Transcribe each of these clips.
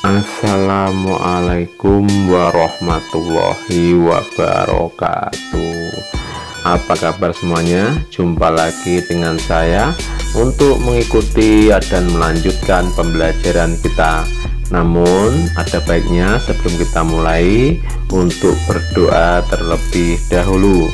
Assalamualaikum warahmatullahi wabarakatuh. Apa kabar semuanya? Jumpa lagi dengan saya untuk mengikuti dan melanjutkan pembelajaran kita. Namun ada baiknya sebelum kita mulai untuk berdoa terlebih dahulu.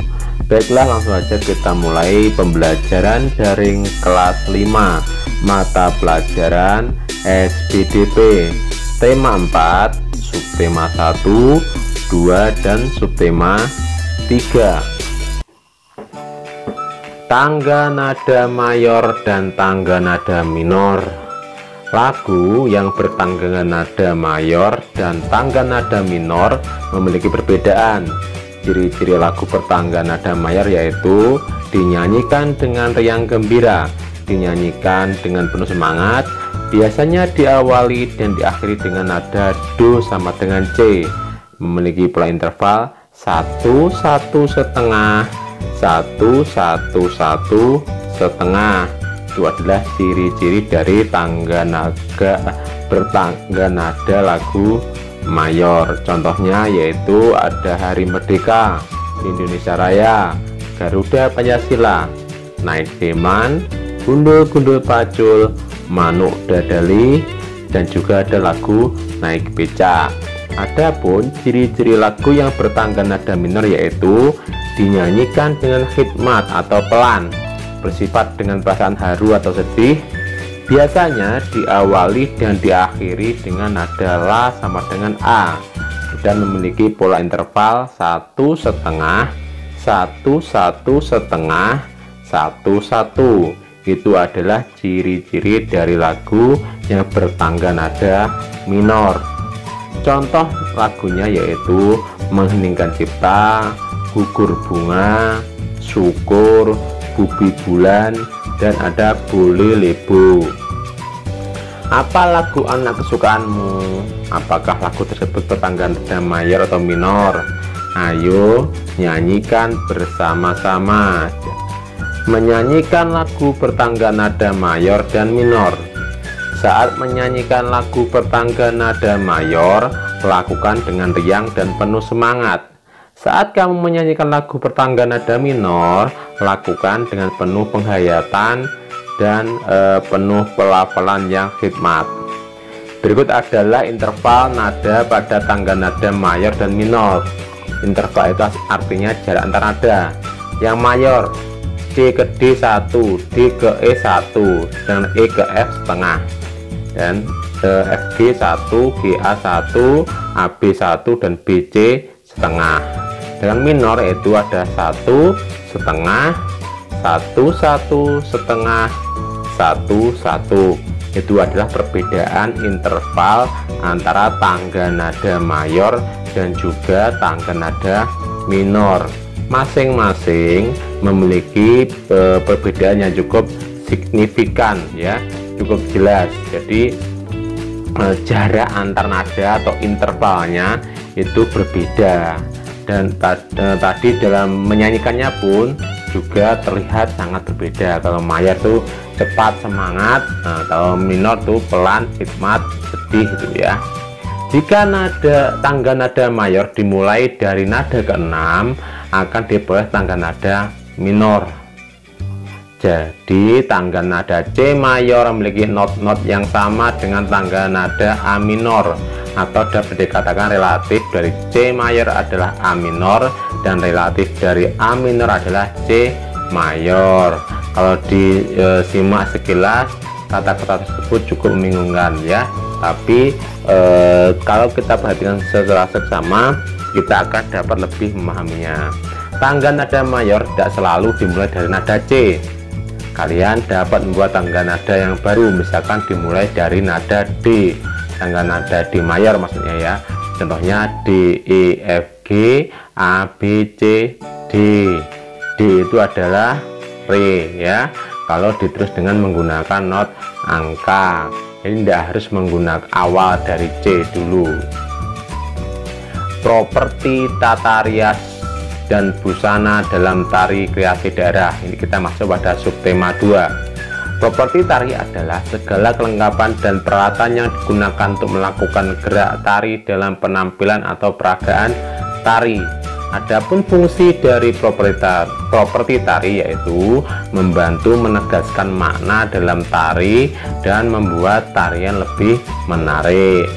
Baiklah, langsung saja kita mulai pembelajaran daring kelas 5 mata pelajaran SPDP, tema 4, subtema 1, 2, dan subtema 3. Tangga nada mayor dan tangga nada minor. Lagu yang bertangga nada mayor dan tangga nada minor memiliki perbedaan. Ciri-ciri lagu bertangga nada mayor yaitu dinyanyikan dengan riang gembira, dinyanyikan dengan penuh semangat, biasanya diawali dan diakhiri dengan nada do sama dengan C, memiliki pola interval 1 1 setengah 1 1 1 setengah. Itu adalah ciri-ciri dari tangga nada bertangga nada lagu mayor. Contohnya yaitu ada Hari Merdeka, Indonesia Raya, Garuda Pancasila, Naik Deman, Gundul-gundul pacul, Manuk dadali, dan juga ada lagu Naik Beca. Adapun ciri-ciri lagu yang bertangga nada minor yaitu dinyanyikan dengan khidmat atau pelan, bersifat dengan perasaan haru atau sedih, biasanya diawali dan diakhiri dengan nada la sama dengan A, dan memiliki pola interval 1 setengah 1 1 setengah 1 1. Itu adalah ciri-ciri dari lagu yang bertangga nada minor. Contoh lagunya yaitu Mengheningkan Cipta, Gugur Bunga, Syukur, Bubi Bulan, dan ada Boleh Lebo. Apa lagu anak kesukaanmu? Apakah lagu tersebut bertangga nada mayor atau minor? Ayo nyanyikan bersama-sama. Menyanyikan lagu bertangga nada mayor dan minor. Saat menyanyikan lagu bertangga nada mayor, lakukan dengan riang dan penuh semangat. Saat kamu menyanyikan lagu bertangga nada minor, lakukan dengan penuh penghayatan dan penuh pelafalan yang khidmat. Berikut adalah interval nada pada tangga nada mayor dan minor. Interval itu artinya jarak antar nada. Yang mayor D ke D 1, D ke E 1, dan E ke F setengah, dan FG 1, GA 1, AB 1, dan BC setengah. Dengan minor itu ada 1 setengah 1 1 setengah 1 1. Itu adalah perbedaan interval antara tangga nada mayor dan juga tangga nada minor. Masing-masing memiliki perbedaan yang cukup signifikan, ya, cukup jelas. Jadi jarak antar nada atau intervalnya itu berbeda, dan tadi dalam menyanyikannya pun juga terlihat sangat berbeda. Kalau mayor tuh cepat semangat, kalau minor tuh pelan khidmat sedih gitu ya. Jika tangga nada mayor dimulai dari nada ke-6, akan diperoleh tangga nada minor. Jadi tangga nada C mayor memiliki not-not yang sama dengan tangga nada A minor, atau dapat dikatakan relatif dari C mayor adalah A minor dan relatif dari A minor adalah C mayor. Kalau disimak sekilas, kata-kata tersebut cukup membingungkan, ya. Tapi kalau kita perhatikan secara seksama, kita akan dapat lebih memahaminya. Tangga nada mayor tidak selalu dimulai dari nada C. Kalian dapat membuat tangga nada yang baru, misalkan dimulai dari nada D, tangga nada D mayor maksudnya, ya. Contohnya D, E, F, G, A, B, C, D. D itu adalah Re, ya. Kalau diterus dengan menggunakan not angka, jadi tidak harus menggunakan awal dari C dulu. Properti tata rias dan busana dalam tari kreasi daerah. Ini kita masuk pada subtema 2. Properti tari adalah segala kelengkapan dan peralatan yang digunakan untuk melakukan gerak tari dalam penampilan atau peragaan tari. Adapun fungsi dari properti tari yaitu membantu menegaskan makna dalam tari dan membuat tarian lebih menarik.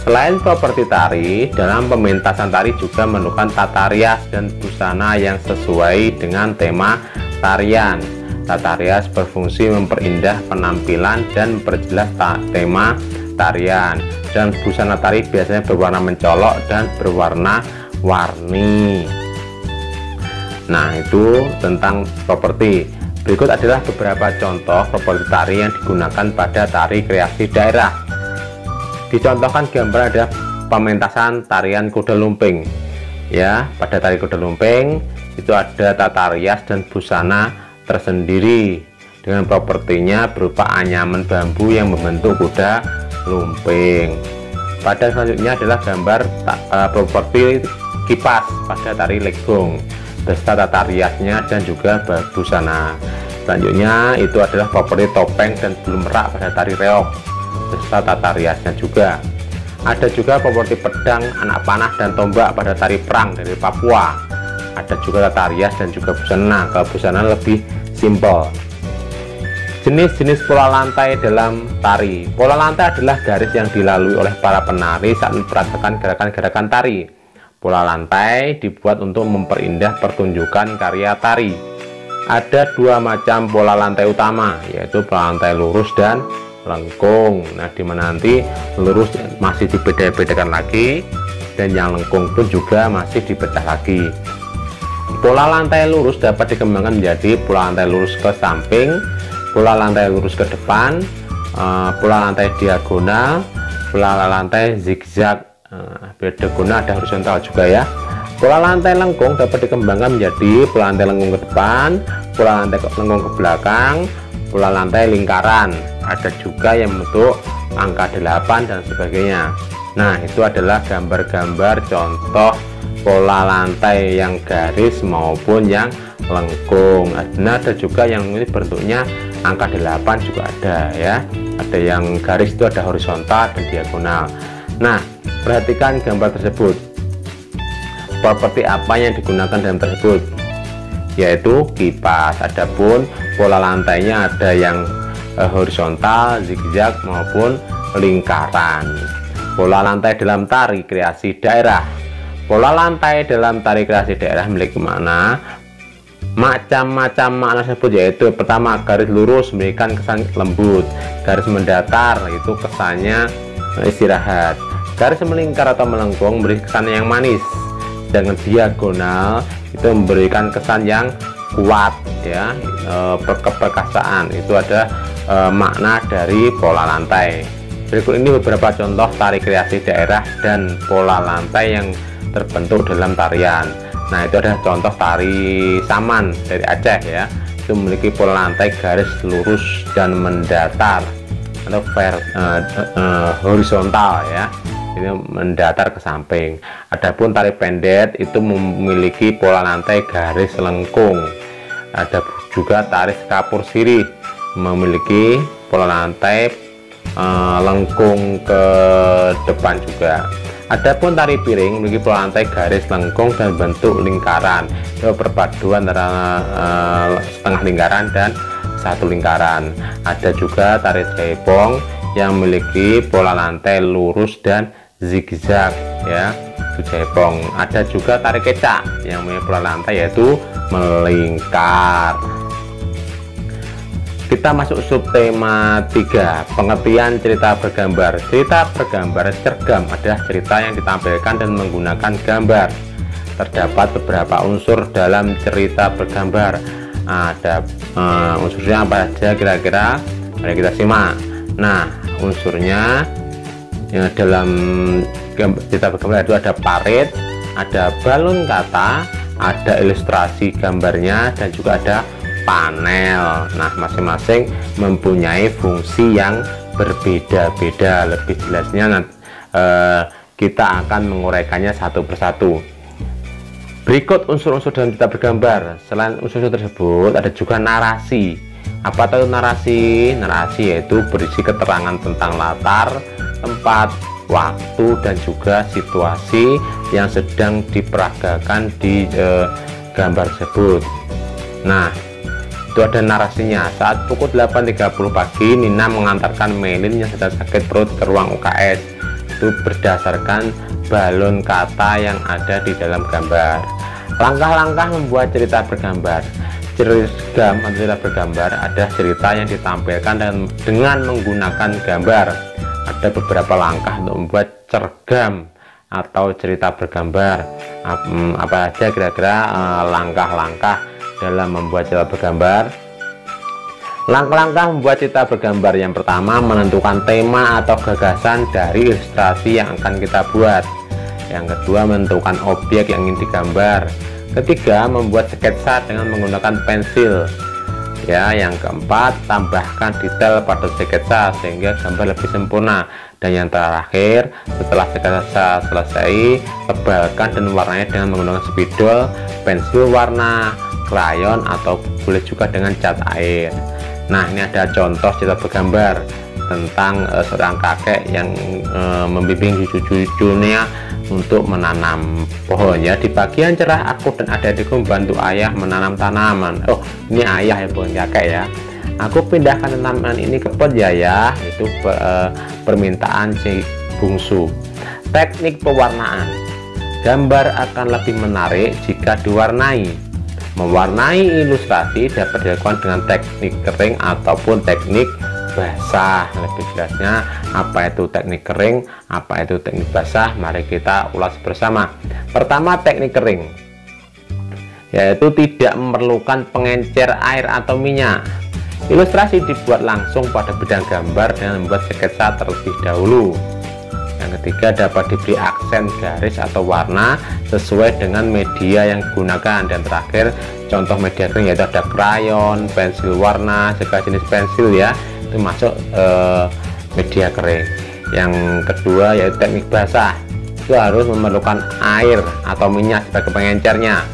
Selain properti tari, dalam pementasan tari juga memerlukan tata rias dan busana yang sesuai dengan tema tarian. Tata rias berfungsi memperindah penampilan dan memperjelas tema tarian, dan busana tari biasanya berwarna mencolok dan berwarna-warni. Nah, itu tentang properti. Berikut adalah beberapa contoh properti tari yang digunakan pada tari kreasi daerah. Dicontohkan gambar ada pementasan tarian kuda lumping. Ya, pada tari kuda lumping itu ada tata rias dan busana tersendiri dengan propertinya berupa anyaman bambu yang membentuk kuda lumping. Pada selanjutnya adalah gambar properti kipas pada tari legong beserta tata riasnya dan juga busana. Selanjutnya itu adalah properti topeng dan bulu merak pada tari reog beserta tata riasnya juga. Ada juga properti pedang, anak panah dan tombak pada tari perang dari Papua. Ada juga tata rias dan juga busana. Kalau busana lebih simpel. Jenis-jenis pola lantai dalam tari. Pola lantai adalah garis yang dilalui oleh para penari saat memperagakan gerakan-gerakan tari. Pola lantai dibuat untuk memperindah pertunjukan karya tari. Ada dua macam pola lantai utama, yaitu pola lantai lurus dan lengkung. Nah, dimana nanti lurus masih dibeda-bedakan lagi, dan yang lengkung pun juga masih dipecah lagi. Pola lantai lurus dapat dikembangkan menjadi pola lantai lurus ke samping, pola lantai lurus ke depan, pola lantai diagonal, pola lantai zigzag, diagonal ada horizontal juga ya. Pola lantai lengkung dapat dikembangkan menjadi pola lantai lengkung ke depan, pola lantai lengkung ke belakang, pola lantai lingkaran. Ada juga yang bentuk angka 8 dan sebagainya. Nah, itu adalah gambar-gambar contoh pola lantai yang garis maupun yang lengkung. Nah, ada juga yang ini bentuknya angka 8 juga ada ya. Ada yang garis itu ada horizontal dan diagonal. Nah, perhatikan gambar tersebut. Properti apa yang digunakan dalam tersebut? Yaitu kipas. Adapun pola lantainya ada yang horizontal, zigzag maupun lingkaran. Pola lantai dalam tari kreasi daerah. Pola lantai dalam tari kreasi daerah memiliki makna macam-macam makna tersebut, yaitu pertama, garis lurus memberikan kesan lembut, garis mendatar itu kesannya istirahat, garis melingkar atau melengkung memberi kesan yang manis, dengan diagonal itu memberikan kesan yang kuat ya, keperkasaan. Itu ada makna dari pola lantai. Berikut ini beberapa contoh tari kreasi daerah dan pola lantai yang terbentuk dalam tarian. Nah, itu adalah contoh tari Saman dari Aceh ya. Itu memiliki pola lantai garis lurus dan mendatar atau horizontal ya. Ini mendatar ke samping. Adapun tari Pendet itu memiliki pola lantai garis lengkung. Ada juga tari Kapur Sirih memiliki pola lantai lengkung ke depan juga. Adapun tari Piring memiliki pola lantai garis lengkung dan bentuk lingkaran. Itu perpaduan antara setengah lingkaran dan satu lingkaran. Ada juga tari Jaipong yang memiliki pola lantai lurus dan zigzag ya, itu Jaipong. Ada juga tari Kecak yang memiliki pola lantai yaitu melingkar. Kita masuk subtema 3, pengertian cerita bergambar. Cerita bergambar cergam adalah cerita yang ditampilkan dan menggunakan gambar. Terdapat beberapa unsur dalam cerita bergambar. Ada unsurnya apa saja kira-kira? Mari kita simak. Nah, unsurnya ya, dalam cerita bergambar itu ada parit, ada balon kata, ada ilustrasi gambarnya, dan juga ada panel. Nah, masing-masing mempunyai fungsi yang berbeda-beda. Lebih jelasnya kita akan menguraikannya satu persatu. Berikut unsur-unsur dalam cerita bergambar. Selain unsur-unsur tersebut, ada juga narasi. Apa itu narasi? Narasi yaitu berisi keterangan tentang latar, tempat, waktu, dan juga situasi yang sedang diperagakan di gambar tersebut. Nah, itu ada narasinya. Saat pukul 8.30 pagi, Nina mengantarkan Melin yang sedang sakit perut ke ruang UKS. Itu berdasarkan balon kata yang ada di dalam gambar. Langkah-langkah membuat cerita bergambar. Cerita bergambar ada cerita yang ditampilkan dengan menggunakan gambar. Ada beberapa langkah untuk membuat cergam atau cerita bergambar. Apa saja kira-kira langkah-langkah dalam membuat cerita bergambar? Langkah-langkah membuat cerita bergambar: yang pertama, menentukan tema atau gagasan dari ilustrasi yang akan kita buat. Yang kedua, menentukan objek yang ingin digambar. Ketiga, membuat sketsa dengan menggunakan pensil. Ya, yang keempat, tambahkan detail pada sketsa sehingga gambar lebih sempurna. Dan yang terakhir, setelah sketsa selesai, tebalkan dan warnai dengan menggunakan spidol, pensil warna, krayon, atau boleh juga dengan cat air. Nah, ini ada contoh cerita bergambar tentang seorang kakek yang membimbing cucu-cucunya untuk menanam pohon. Ya, di bagian cerah, aku dan adik-adikku membantu ayah menanam tanaman. Oh, ini ayah ya, bukan kakek ya. Aku pindahkan tanaman ini ke pot ya. Itu permintaan si bungsu. Teknik pewarnaan: gambar akan lebih menarik jika diwarnai. Mewarnai ilustrasi dapat dilakukan dengan teknik kering ataupun teknik basah. Lebih jelasnya apa itu teknik kering, apa itu teknik basah, mari kita ulas bersama. Pertama, teknik kering, yaitu tidak memerlukan pengencer air atau minyak. Ilustrasi dibuat langsung pada bidang gambar dengan membuat sketsa terlebih dahulu. Yang ketiga, dapat diberi aksen garis atau warna sesuai dengan media yang digunakan. Dan terakhir, contoh media kering yaitu ada krayon, pensil warna, segala jenis pensil ya, itu masuk media kering. Yang kedua yaitu teknik basah, itu harus memerlukan air atau minyak sebagai pengencernya.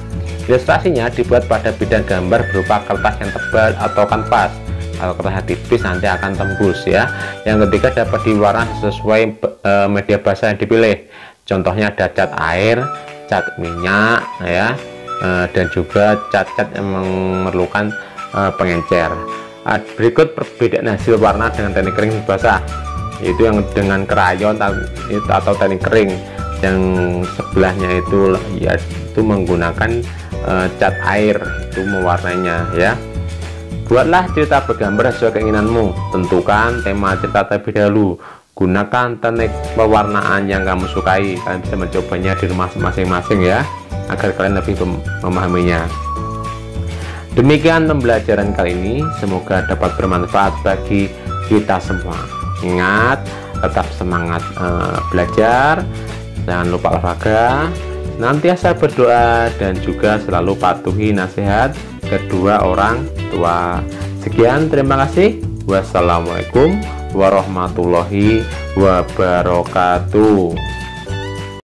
Ilustrasinya dibuat pada bidang gambar berupa kertas yang tebal atau kanvas. Kalau kertas tipis nanti akan tembus ya. Yang ketiga, dapat diwarna sesuai media basah yang dipilih. Contohnya ada cat air, cat minyak ya, dan juga cat-cat yang memerlukan pengencer. Berikut perbedaan hasil warna dengan teknik kering basah, yaitu yang dengan krayon atau teknik kering. Yang sebelahnya itu ya, itu menggunakan cat air, itu mewarnainya ya. Buatlah cerita bergambar sesuai keinginanmu. Tentukan tema cerita terlebih dahulu. Gunakan teknik pewarnaan yang kamu sukai. Kalian bisa mencobanya di rumah masing-masing ya, agar kalian lebih memahaminya. Demikian pembelajaran kali ini, semoga dapat bermanfaat bagi kita semua. Ingat, tetap semangat belajar, jangan lupa olahraga, senantiasa berdoa, dan juga selalu patuhi nasihat kedua orang tua. Sekian, terima kasih. Wassalamualaikum warahmatullahi wabarakatuh.